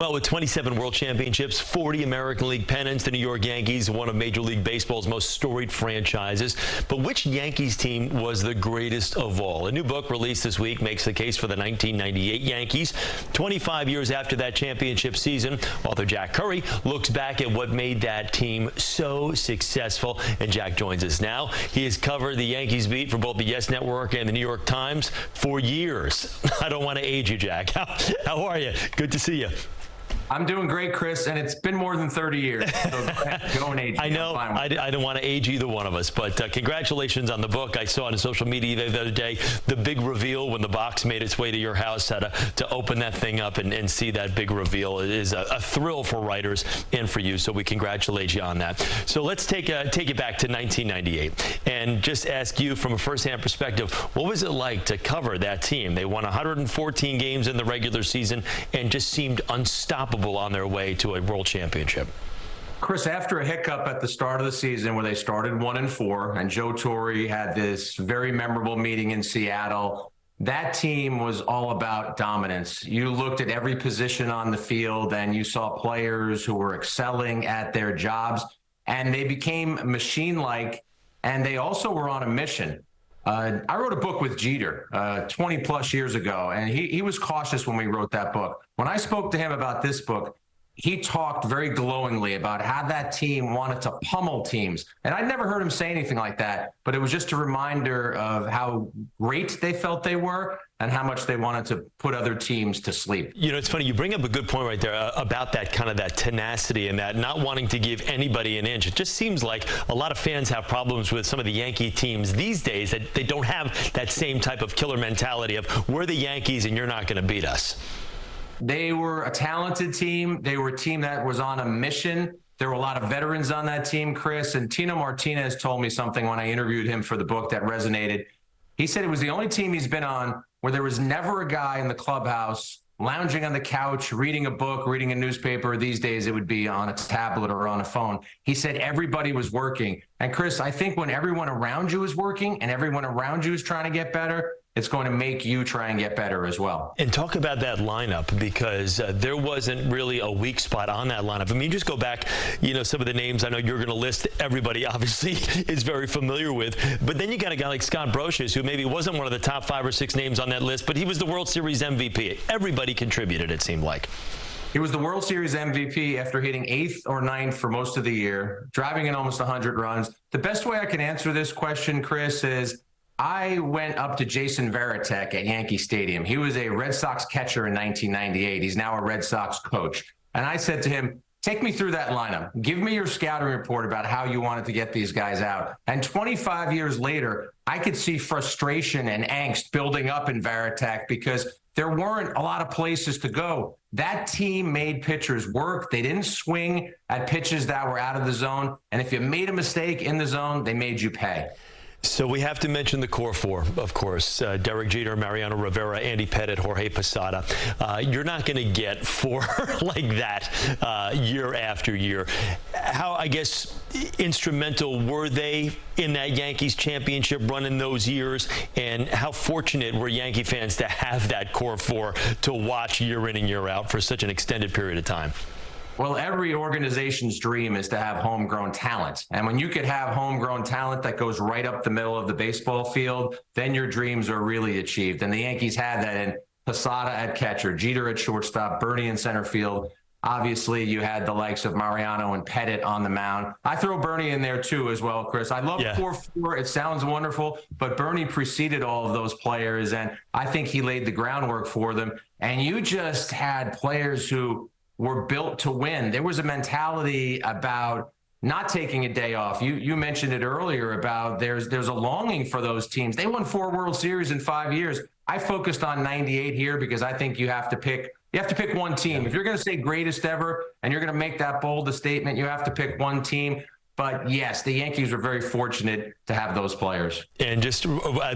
Well, with 27 World Championships, 40 American League pennants, the New York Yankees, one of Major League Baseball's most storied franchises. But which Yankees team was the greatest of all? A new book released this week makes the case for the 1998 Yankees. 25 years after that championship season, author Jack Curry looks back at what made that team so successful. And Jack joins us now. He has covered the Yankees beat for both the Yes Network and the New York Times for years. I don't want to age you, Jack. How are you? Good to see you. I'm doing great, Chris, and it's been more than 30 years. So go and age me. I know. I don't want to age either one of us, but congratulations on the book. I saw on social media the other day the big reveal when the box made its way to your house. How to open that thing up and see that big reveal. It is a thrill for writers and for you, so we congratulate you on that. So let's take it back to 1998 and just ask you from a firsthand perspective, what was it like to cover that team? They won 114 games in the regular season and just seemed unstoppable on their way to a world championship. Chris, after a hiccup at the start of the season where they started 1-4 and Joe Torre had this very memorable meeting in Seattle, that team was all about dominance. You looked at every position on the field and you saw players who were excelling at their jobs, and they became machine-like, and they also were on a mission. I wrote a book with Jeter 20 plus years ago, and he was cautious when we wrote that book. When I spoke to him about this book, he talked very glowingly about how that team wanted to pummel teams. And I'd never heard him say anything like that, but it was just a reminder of how great they felt they were and how much they wanted to put other teams to sleep. You know, it's funny, you bring up a good point right there about that kind of that tenacity and that not wanting to give anybody an inch. It just seems like a lot of fans have problems with some of the Yankee teams these days, that they don't have that same type of killer mentality of we're the Yankees and you're not going to beat us. They were a talented team. They were a team that was on a mission. There were a lot of veterans on that team, Chris. And Tino Martinez told me something when I interviewed him for the book that resonated. He said it was the only team he's been on where there was never a guy in the clubhouse lounging on the couch, reading a book, reading a newspaper. These days it would be on a tablet or on a phone. He said everybody was working. And Chris, I think when everyone around you is working and everyone around you is trying to get better, it's going to make you try and get better as well. And talk about that lineup, because there wasn't really a weak spot on that lineup. I mean, just go back, you know, some of the names I know you're going to list, everybody obviously is very familiar with. But then you got a guy like Scott Brosius, who maybe wasn't one of the top 5 or 6 names on that list, but he was the World Series MVP. Everybody contributed, it seemed like. He was the World Series MVP after hitting 8th or 9th for most of the year, driving in almost 100 runs. The best way I can answer this question, Chris, is I went up to Jason Varitek at Yankee Stadium. He was a Red Sox catcher in 1998. He's now a Red Sox coach. And I said to him, take me through that lineup. Give me your scouting report about how you wanted to get these guys out. And 25 years later, I could see frustration and angst building up in Varitek because there weren't a lot of places to go. That team made pitchers work. They didn't swing at pitches that were out of the zone. And if you made a mistake in the zone, they made you pay. So we have to mention the core 4, of course. Derek Jeter, Mariano Rivera, Andy Pettitte, Jorge Posada. You're not going to get 4 like that year after year. How, I guess, instrumental were they in that Yankees championship run in those years? And how fortunate were Yankee fans to have that core 4 to watch year in and year out for such an extended period of time? Well, every organization's dream is to have homegrown talent. And when you could have homegrown talent that goes right up the middle of the baseball field, then your dreams are really achieved. And the Yankees had that in Posada at catcher, Jeter at shortstop, Bernie in center field. Obviously, you had the likes of Mariano and Pettitte on the mound. I throw Bernie in there, too, as well, Chris. I love 4-4. It sounds wonderful, but Bernie preceded all of those players, and I think he laid the groundwork for them. And you just had players who were built to win. There was a mentality about not taking a day off. You mentioned it earlier about there's a longing for those teams. They won 4 World Series in 5 years. I focused on 98 here because I think you have to pick one team. If you're going to say greatest ever and you're going to make that bold a statement, you have to pick one team. But yes, the Yankees were very fortunate to have those players. And just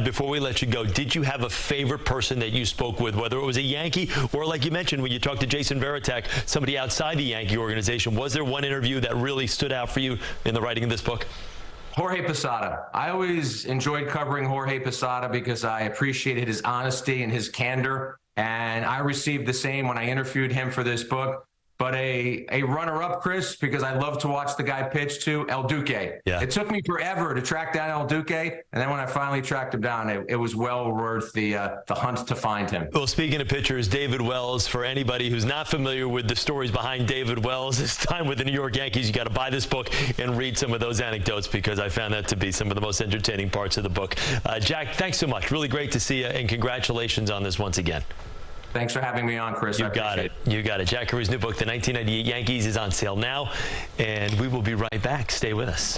before we let you go, did you have a favorite person that you spoke with, whether it was a Yankee or, like you mentioned, when you talked to Jason Varitek, somebody outside the Yankee organization? Was there one interview that really stood out for you in the writing of this book? Jorge Posada. I always enjoyed covering Jorge Posada because I appreciated his honesty and his candor. And I received the same when I interviewed him for this book. but a runner-up, Chris, because I love to watch the guy pitch too, El Duque. Yeah. It took me forever to track down El Duque, and then when I finally tracked him down, it was well worth the hunt to find him. Well, speaking of pitchers, David Wells, for anybody who's not familiar with the stories behind David Wells' his time with the New York Yankees, you got to buy this book and read some of those anecdotes, because I found that to be some of the most entertaining parts of the book. Jack, thanks so much. Really great to see you, and congratulations on this once again. Thanks for having me on, Chris. You got it. You got it. Jack Carews' new book, The 1998 Yankees, is on sale now, and we will be right back. Stay with us.